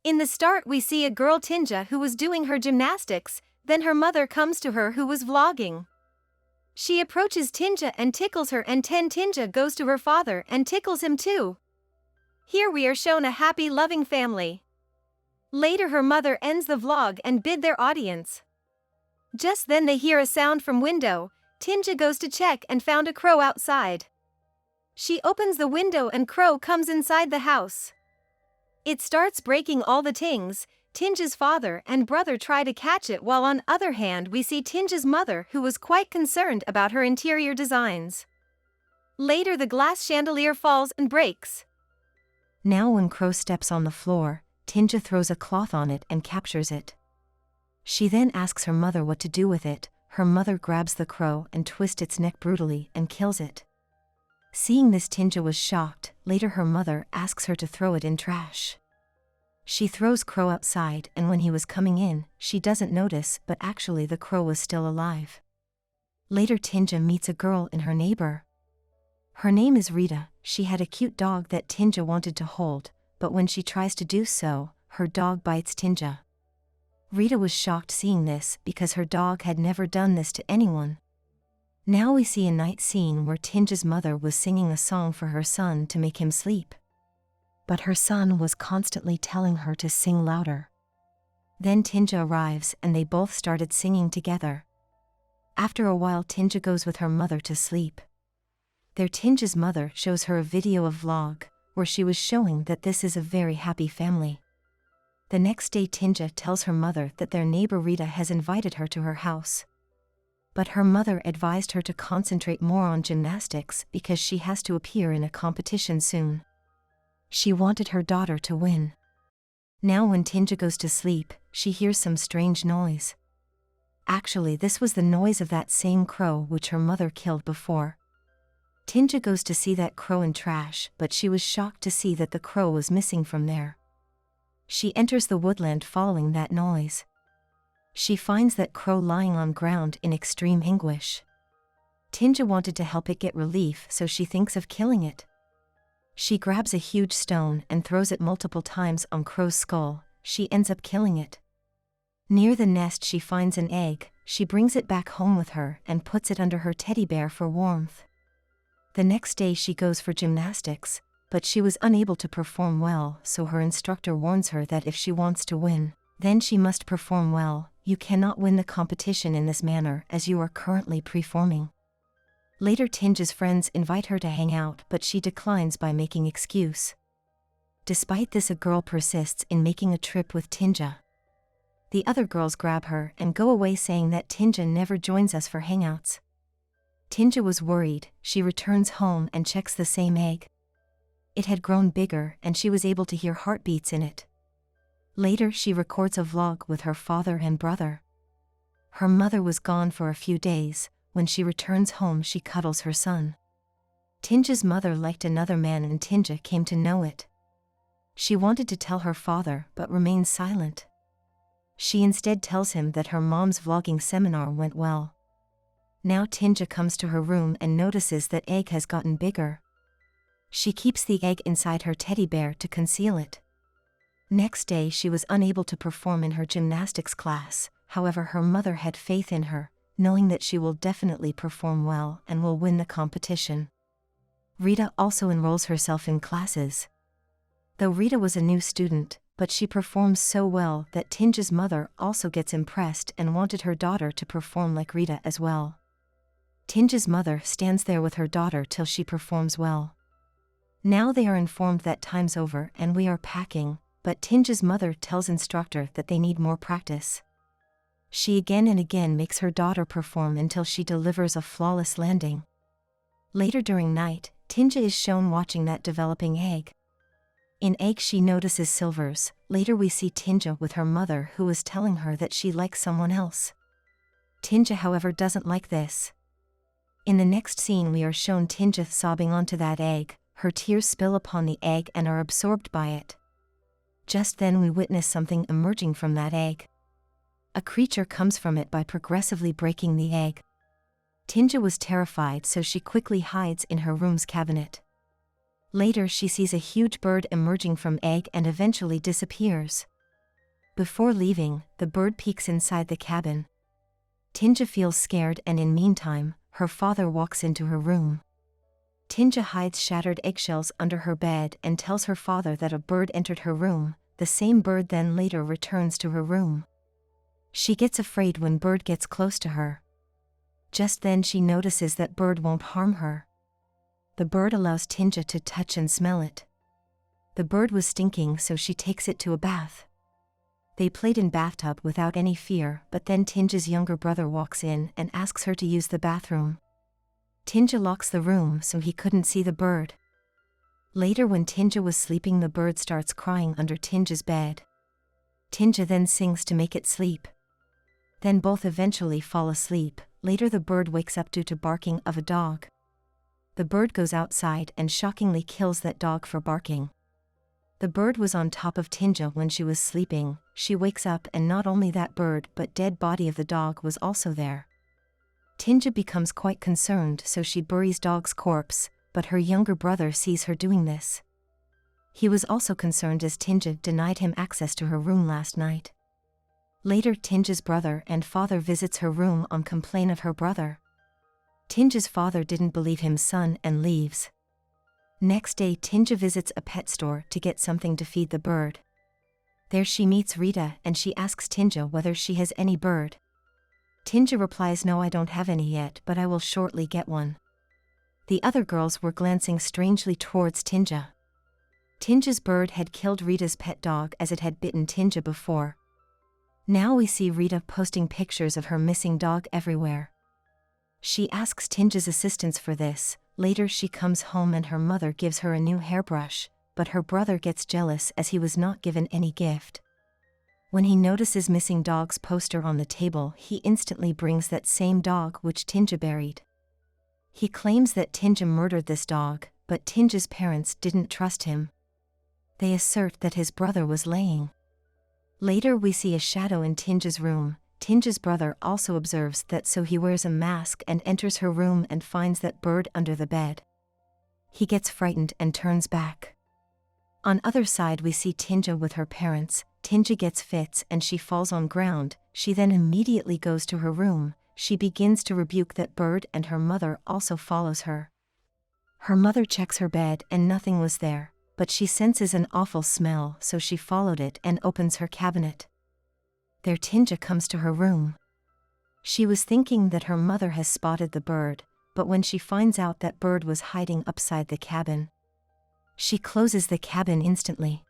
In the start we see a girl Tinja who was doing her gymnastics, then her mother comes to her who was vlogging. She approaches Tinja and tickles her, and Tinja goes to her father and tickles him too. Here we are shown a happy loving family. Later her mother ends the vlog and bid their audience. Just then they hear a sound from window. Tinja goes to check and found a crow outside. She opens the window and crow comes inside the house. It starts breaking all the things. Tinja's father and brother try to catch it, while on other hand we see Tinja's mother who was quite concerned about her interior designs. Later the glass chandelier falls and breaks. Now when Crow steps on the floor, Tinja throws a cloth on it and captures it. She then asks her mother what to do with it. Her mother grabs the crow and twists its neck brutally and kills it. Seeing this, Tinja was shocked. Later her mother asks her to throw it in trash. She throws Crow outside, and when he was coming in, she doesn't notice, but actually the crow was still alive. Later Tinja meets a girl in her neighbor. Her name is Rita. She had a cute dog that Tinja wanted to hold, but when she tries to do so, her dog bites Tinja. Rita was shocked seeing this because her dog had never done this to anyone. Now we see a night scene where Tinja's mother was singing a song for her son to make him sleep. But her son was constantly telling her to sing louder. Then Tinja arrives and they both started singing together. After a while Tinja goes with her mother to sleep. There Tinja's mother shows her a video of vlog, where she was showing that this is a very happy family. The next day Tinja tells her mother that their neighbor Rita has invited her to her house. But her mother advised her to concentrate more on gymnastics because she has to appear in a competition soon. She wanted her daughter to win. Now when Tinja goes to sleep, she hears some strange noise. Actually this was the noise of that same crow which her mother killed before. Tinja goes to see that crow in trash, but she was shocked to see that the crow was missing from there. She enters the woodland following that noise. She finds that crow lying on ground in extreme anguish. Tinja wanted to help it get relief, so she thinks of killing it. She grabs a huge stone and throws it multiple times on Crow's skull. She ends up killing it. Near the nest she finds an egg. She brings it back home with her and puts it under her teddy bear for warmth. The next day she goes for gymnastics, but she was unable to perform well, so her instructor warns her that if she wants to win, then she must perform well. You cannot win the competition in this manner as you are currently performing. Later Tinja's friends invite her to hang out, but she declines by making excuse. Despite this, a girl persists in making a trip with Tinja. The other girls grab her and go away saying that Tinja never joins us for hangouts. Tinja was worried. She returns home and checks the same egg. It had grown bigger and she was able to hear heartbeats in it. Later she records a vlog with her father and brother. Her mother was gone for a few days. When she returns home she cuddles her son. Tinja's mother liked another man and Tinja came to know it. She wanted to tell her father but remained silent. She instead tells him that her mom's vlogging seminar went well. Now Tinja comes to her room and notices that egg has gotten bigger. She keeps the egg inside her teddy bear to conceal it. Next day she was unable to perform in her gymnastics class, however her mother had faith in her, knowing that she will definitely perform well and will win the competition. Rita also enrolls herself in classes. Though Rita was a new student, but she performs so well that Tinja's mother also gets impressed and wanted her daughter to perform like Rita as well. Tinja's mother stands there with her daughter till she performs well. Now they are informed that time's over and we are packing, but Tinja's mother tells instructor that they need more practice. She again and again makes her daughter perform until she delivers a flawless landing. Later during night, Tinja is shown watching that developing egg. In egg she notices silvers. Later we see Tinja with her mother who is telling her that she likes someone else. Tinja however doesn't like this. In the next scene we are shown Tinja sobbing onto that egg. Her tears spill upon the egg and are absorbed by it. Just then we witness something emerging from that egg. A creature comes from it by progressively breaking the egg. Tinja was terrified, so she quickly hides in her room's cabinet. Later she sees a huge bird emerging from egg and eventually disappears. Before leaving, the bird peeks inside the cabin. Tinja feels scared and in meantime, her father walks into her room. Tinja hides shattered eggshells under her bed and tells her father that a bird entered her room. The same bird then later returns to her room. She gets afraid when bird gets close to her. Just then she notices that bird won't harm her. The bird allows Tinja to touch and smell it. The bird was stinking, so she takes it to a bath. They played in bathtub without any fear, but then Tinja's younger brother walks in and asks her to use the bathroom. Tinja locks the room so he couldn't see the bird. Later when Tinja was sleeping, the bird starts crying under Tinja's bed. Tinja then sings to make it sleep. Then both eventually fall asleep. Later the bird wakes up due to barking of a dog. The bird goes outside and shockingly kills that dog for barking. The bird was on top of Tinja when she was sleeping. She wakes up and not only that bird but dead body of the dog was also there. Tinja becomes quite concerned, so she buries dog's corpse, but her younger brother sees her doing this. He was also concerned as Tinja denied him access to her room last night. Later Tinja's brother and father visits her room on complaint of her brother. Tinja's father didn't believe his son and leaves. Next day Tinja visits a pet store to get something to feed the bird. There she meets Rita and she asks Tinja whether she has any bird. Tinja replies, "No, I don't have any yet, but I will shortly get one." The other girls were glancing strangely towards Tinja. Tinja's bird had killed Rita's pet dog as it had bitten Tinja before. Now we see Rita posting pictures of her missing dog everywhere. She asks Tinja's assistance for this. Later she comes home and her mother gives her a new hairbrush, but her brother gets jealous as he was not given any gift. When he notices missing dog's poster on the table, he instantly brings that same dog which Tinja buried. He claims that Tinja murdered this dog, but Tinja's parents didn't trust him. They assert that his brother was lying. Later we see a shadow in Tinja's room. Tinja's brother also observes that, so he wears a mask and enters her room and finds that bird under the bed. He gets frightened and turns back. On other side we see Tinja with her parents. Tinja gets fits and she falls on ground. She then immediately goes to her room. She begins to rebuke that bird and her mother also follows her. Her mother checks her bed and nothing was there, but she senses an awful smell, so she followed it and opens her cabinet. There Tinja comes to her room. She was thinking that her mother has spotted the bird, but when she finds out that bird was hiding upside the cabin, she closes the cabin instantly.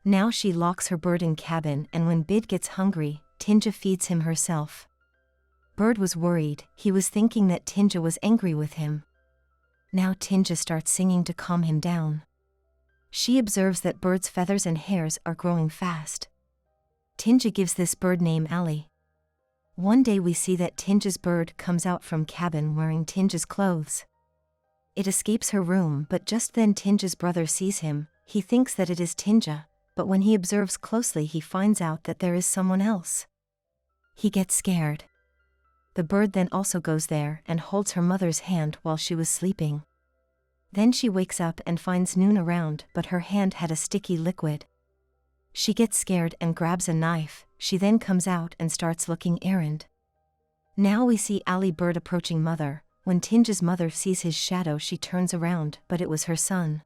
Now she locks her bird in cabin, and when Bid gets hungry, Tinja feeds him herself. Bird was worried. He was thinking that Tinja was angry with him. Now Tinja starts singing to calm him down. She observes that bird's feathers and hairs are growing fast. Tinja gives this bird name Ali. One day we see that Tinja's bird comes out from cabin wearing Tinja's clothes. It escapes her room, but just then Tinja's brother sees him. He thinks that it is Tinja, but when he observes closely he finds out that there is someone else. He gets scared. The bird then also goes there and holds her mother's hand while she was sleeping. Then she wakes up and finds Noon around, but her hand had a sticky liquid. She gets scared and grabs a knife. She then comes out and starts looking errand. Now we see Ali bird approaching mother. When Tinja's mother sees his shadow she turns around, but it was her son.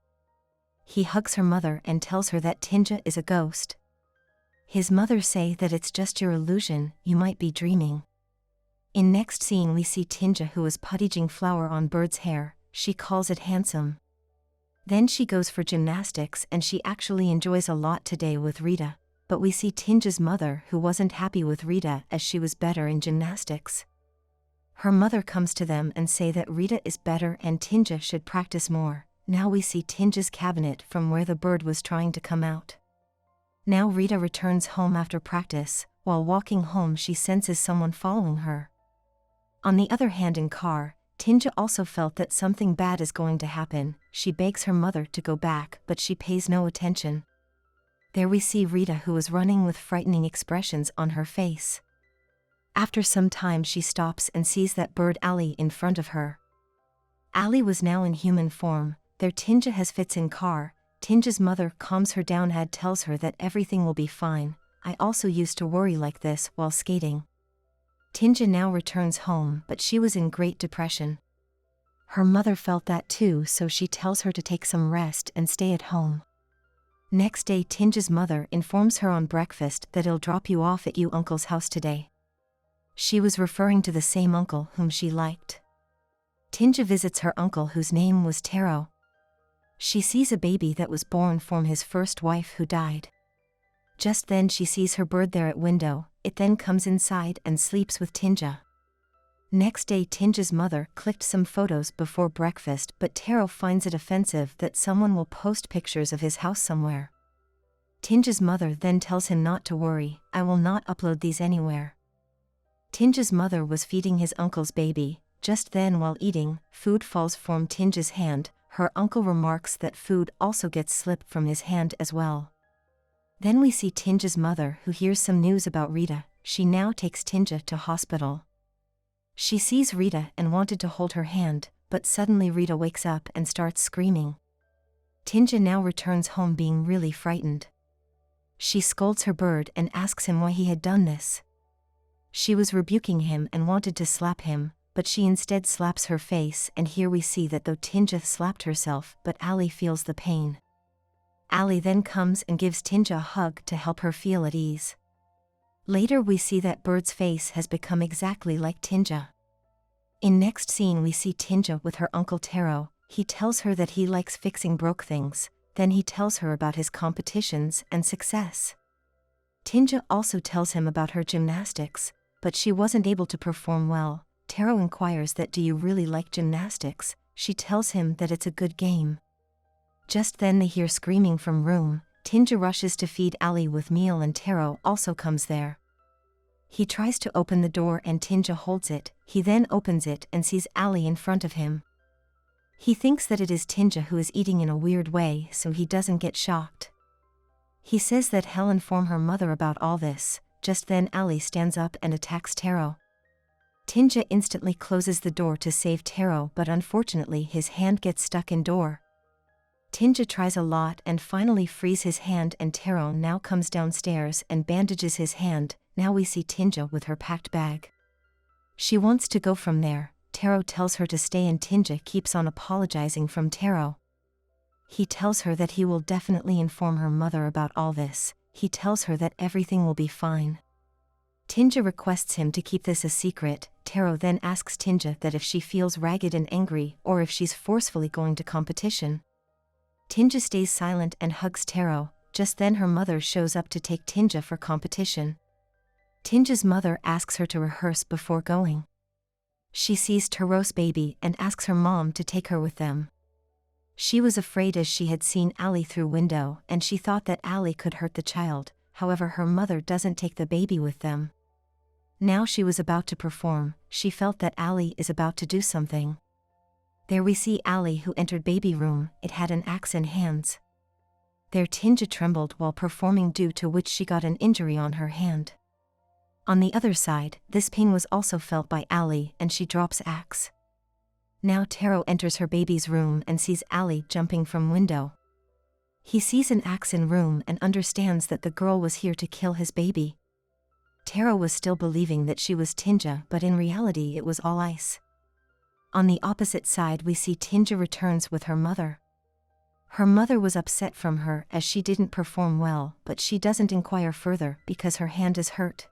He hugs her mother and tells her that Tinja is a ghost. His mother say that it's just your illusion, you might be dreaming. In next scene we see Tinja who is puttaging flour on bird's hair. She calls it handsome. Then she goes for gymnastics and she actually enjoys a lot today with Rita, but we see Tinja's mother who wasn't happy with Rita as she was better in gymnastics. Her mother comes to them and say that Rita is better and Tinja should practice more. Now we see Tinja's cabinet from where the bird was trying to come out. Now Rita returns home after practice. While walking home she senses someone following her. On the other hand, in car, Tinja also felt that something bad is going to happen. She begs her mother to go back, but she pays no attention. There we see Rita who is running with frightening expressions on her face. After some time she stops and sees that bird Ali in front of her. Ali was now in human form. There Tinja has fits in car. Tinja's mother calms her down and tells her that everything will be fine. I also used to worry like this while skating. Tinja now returns home, but she was in great depression. Her mother felt that too, so she tells her to take some rest and stay at home. Next day, Tinja's mother informs her on breakfast that he'll drop you off at your uncle's house today. She was referring to the same uncle whom she liked. Tinja visits her uncle, whose name was Taro. She sees a baby that was born from his first wife who died. Just then she sees her bird there at window. It then comes inside and sleeps with Tinja. Next day, Tinja's mother clicked some photos before breakfast, but Taro finds it offensive that someone will post pictures of his house somewhere. Tinja's mother then tells him not to worry, I will not upload these anywhere. Tinja's mother was feeding his uncle's baby. Just then, while eating, food falls from Tinja's hand. Her uncle remarks that food also gets slipped from his hand as well. Then we see Tinja's mother, who hears some news about Rita. She now takes Tinja to hospital. She sees Rita and wanted to hold her hand, but suddenly Rita wakes up and starts screaming. Tinja now returns home being really frightened. She scolds her bird and asks him why he had done this. She was rebuking him and wanted to slap him, but she instead slaps her face, and here we see that though Tinja slapped herself, but Ali feels the pain. Ali then comes and gives Tinja a hug to help her feel at ease. Later we see that bird's face has become exactly like Tinja. In next scene we see Tinja with her uncle Taro. He tells her that he likes fixing broke things, then he tells her about his competitions and success. Tinja also tells him about her gymnastics, but she wasn't able to perform well. Taro inquires that, do you really like gymnastics? She tells him that it's a good game. Just then they hear screaming from room. Tinja rushes to feed Ali with meal and Taro also comes there. He tries to open the door and Tinja holds it. He then opens it and sees Ali in front of him. He thinks that it is Tinja who is eating in a weird way, so he doesn't get shocked. He says that he'll inform her mother about all this. Just then Ali stands up and attacks Taro. Tinja instantly closes the door to save Taro, but unfortunately his hand gets stuck in door. Tinja tries a lot and finally frees his hand, and Taro now comes downstairs and bandages his hand. Now we see Tinja with her packed bag. She wants to go from there. Taro tells her to stay and Tinja keeps on apologizing from Taro. He tells her that he will definitely inform her mother about all this. He tells her that everything will be fine. Tinja requests him to keep this a secret. Taro then asks Tinja that if she feels ragged and angry or if she's forcefully going to competition. Tinja stays silent and hugs Taro. Just then her mother shows up to take Tinja for competition. Tinja's mother asks her to rehearse before going. She sees Taro's baby and asks her mom to take her with them. She was afraid as she had seen Ali through window and she thought that Ali could hurt the child. However, her mother doesn't take the baby with them. Now she was about to perform. She felt that Ali is about to do something. There we see Ali who entered baby room. It had an axe in hands. There Tinja trembled while performing, due to which she got an injury on her hand. On the other side, this pain was also felt by Ali and she drops axe. Now Taro enters her baby's room and sees Ali jumping from window. He sees an axe in room and understands that the girl was here to kill his baby. Taro was still believing that she was Tinja, but in reality it was all ice. On the opposite side we see Tinja returns with her mother. Her mother was upset from her as she didn't perform well, but she doesn't inquire further because her hand is hurt.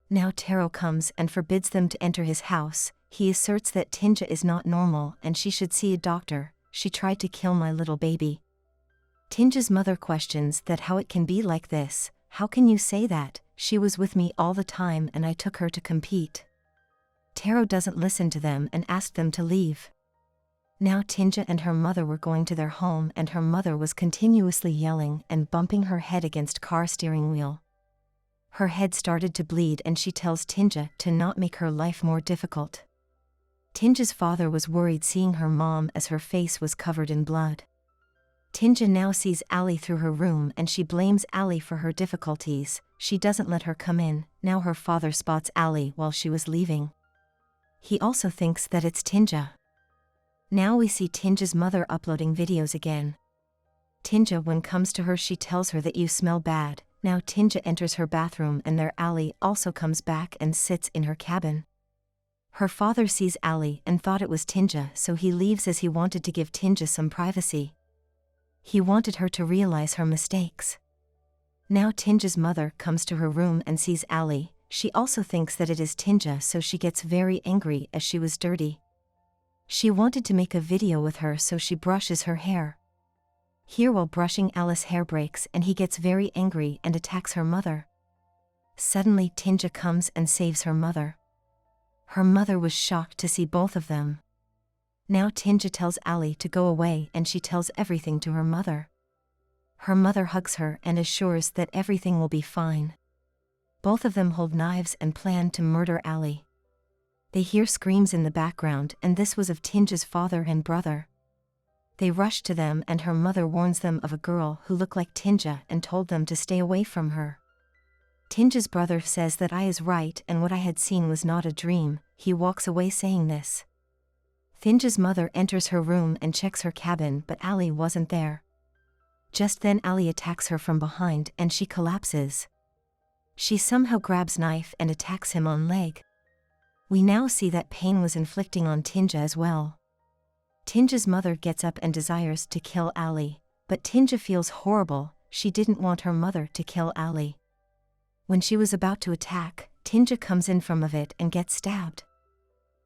Now Taro comes and forbids them to enter his house. He asserts that Tinja is not normal and she should see a doctor. She tried to kill my little baby. Tinja's mother questions that how it can be like this. How can you say that? She was with me all the time and I took her to compete. Taro doesn't listen to them and asked them to leave. Now Tinja and her mother were going to their home and her mother was continuously yelling and bumping her head against car steering wheel. Her head started to bleed and she tells Tinja to not make her life more difficult. Tinja's father was worried seeing her mom as her face was covered in blood. Tinja now sees Ali through her room and she blames Ali for her difficulties. She doesn't let her come in. Now her father spots Ali while she was leaving. He also thinks that it's Tinja. Now we see Tinja's mother uploading videos again. Tinja, when comes to her, she tells her that you smell bad. Now Tinja enters her bathroom and there Ali also comes back and sits in her cabin. Her father sees Ali and thought it was Tinja, so he leaves as he wanted to give Tinja some privacy. He wanted her to realize her mistakes. Now Tinja's mother comes to her room and sees Ali. She also thinks that it is Tinja, so she gets very angry as she was dirty. She wanted to make a video with her, so she brushes her hair. Here, while brushing, Alice's hair breaks and he gets very angry and attacks her mother. Suddenly Tinja comes and saves her mother. Her mother was shocked to see both of them. Now Tinja tells Ali to go away and she tells everything to her mother. Her mother hugs her and assures that everything will be fine. Both of them hold knives and plan to murder Ali. They hear screams in the background, and this was of Tinja's father and brother. They rush to them and her mother warns them of a girl who looked like Tinja and told them to stay away from her. Tinja's brother says that I is right and what I had seen was not a dream. He walks away saying this. Tinja's mother enters her room and checks her cabin, but Ali wasn't there. Just then Ali attacks her from behind and she collapses. She somehow grabs knife and attacks him on leg. We now see that pain was inflicting on Tinja as well. Tinja's mother gets up and desires to kill Ali, but Tinja feels horrible. She didn't want her mother to kill Ali. When she was about to attack, Tinja comes in from of it and gets stabbed.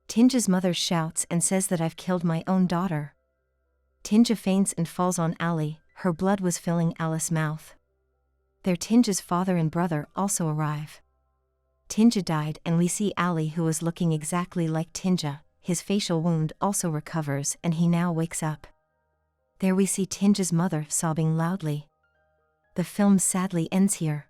Tinja's mother shouts and says that I've killed my own daughter. Tinja faints and falls on Ali. Her blood was filling Alice's mouth. There Tinja's father and brother also arrive. Tinja died and we see Ali, who was looking exactly like Tinja. His facial wound also recovers and he now wakes up. There we see Tinja's mother sobbing loudly. The film sadly ends here.